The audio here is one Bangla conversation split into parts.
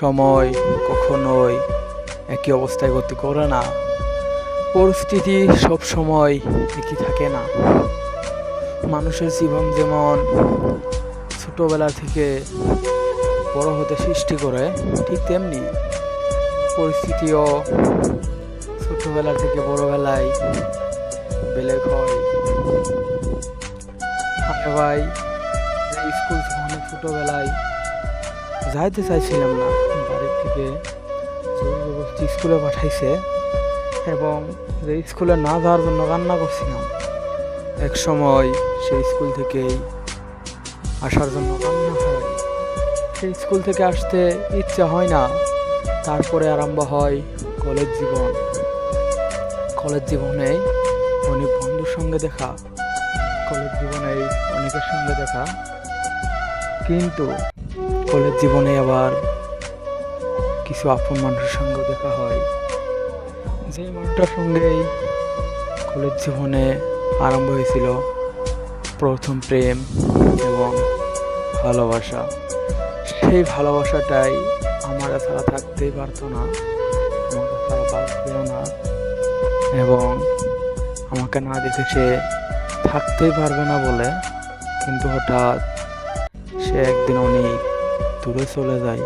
সময় কখনোই একই অবস্থায় গতি করে না। পরিস্থিতি সব সময় একই থাকে না। মানুষের জীবন যেমন ছোটবেলা থেকে বড় হতে সৃষ্টি করে, ঠিক তেমনি পরিস্থিতিও ছোটবেলা থেকে বড়বেলায় বেলেগ হয়। আরে ভাই, স্কুল যখন ছোটবেলায় যাইতে চাইছিলাম না, বাড়ি থেকে জোর জবরদস্তি স্কুলে পাঠাইছে এবং যে স্কুলে না যাওয়ার জন্য কান্না করছিলাম, এক সময় সেই স্কুল থেকেই আসার জন্য কান্না হয়। সেই স্কুল থেকে আসতে ইচ্ছা হয় না। তারপরে আরম্ভ হয় কলেজ জীবন। কলেজ জীবনে অনেক বন্ধুর সঙ্গে দেখা, কলেজ জীবনে অনেকের সঙ্গে দেখা, কিন্তু কলেজ জীবনে আবার কিছু আপন মানুষের সঙ্গে দেখা হয়, যে মানুষটার সঙ্গেই কলেজ জীবনে আরম্ভ হয়েছিল প্রথম প্রেম এবং ভালোবাসা। সেই ভালোবাসাটাই আমার ছাড়া থাকতেই পারতো না, আমাকে ছাড়া বাঁচবেও না এবং আমাকে না দেখে সে থাকতেই পারবে না বলে, কিন্তু হঠাৎ সে একদিন অনেক দূরে চলে যায়।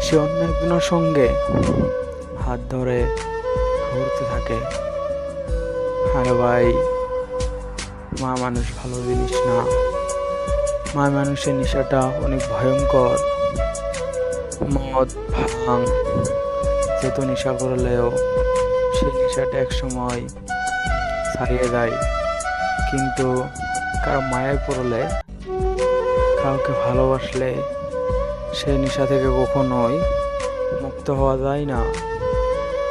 সে অন্য একজনের সঙ্গে হাত ধরে ঘুরতে থাকে। আরে ভাই, মা মানুষ ভালো জিনিস না। মা মানুষের নেশাটা অনেক ভয়ঙ্কর। মদ ভাঙ যত নেশা করলেও সেই নেশাটা এক সময় ছাড়িয়ে যায়, কিন্তু কারো মায়ায় পড়লে, কাউকে ভালোবাসলে সেই নেশা থেকে কখনোই মুক্ত হওয়া যায় না।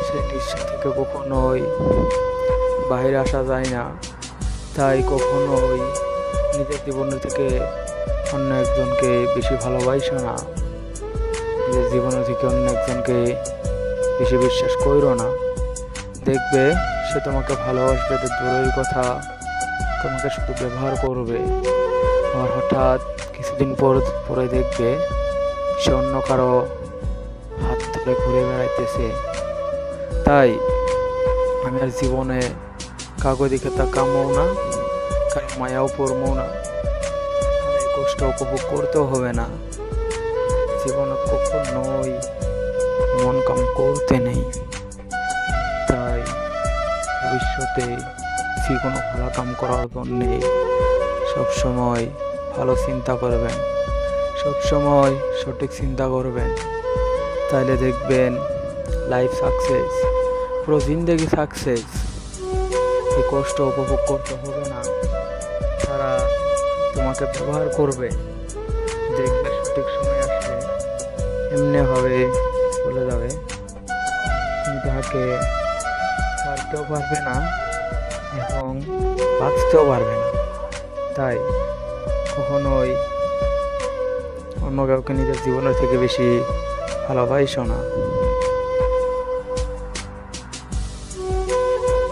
সেই নেশা থেকে কখনোই বাইরে আসা যায় না। তাই কখনোই নিজের জীবনের থেকে অন্য একজনকে বেশি ভালোবাসো না। নিজের জীবনের থেকে অন্য একজনকে বেশি বিশ্বাস করো না। দেখবে সে তোমাকে ভালোবাসবে তো দূরের কথা, তোমাকে শুধু ব্যবহার করবে। আর হঠাৎ কিছুদিন পরে দেখবে সে অন্য কারো হাত ধরে ঘুরে বেড়াইতেছে। তাই আমি আর জীবনে কাউকে দিকে তাকামও না, কারো মায়াও পড়বো না, আর এই কষ্ট উপভোগ করতেও হবে না। জীবনে কখনোই মন কাম করতে নেই। তাই ভবিষ্যতে যে কোনো ভালো কাম করার জন্যে সবসময় ভালো চিন্তা করবেন, সবসময় সঠিক চিন্তা করবেন। তাইলে দেখবেন লাইফ সাকসেস, পুরো জিন্দেগি সাকসেস। এই কষ্ট উপভোগ করতে হবে না, তারা তোমাকে ব্যবহার করবে। দেখবে সঠিক সময় আসলে এমনিভাবে চলে যাবে, তুমি তাহাকে ছাড়তেও পারবে না এবং বাঁচতেও পারবে না। তাই কখনোই অন্য কাউকে নিজের জীবনের থেকে বেশি ভালোবাসো না।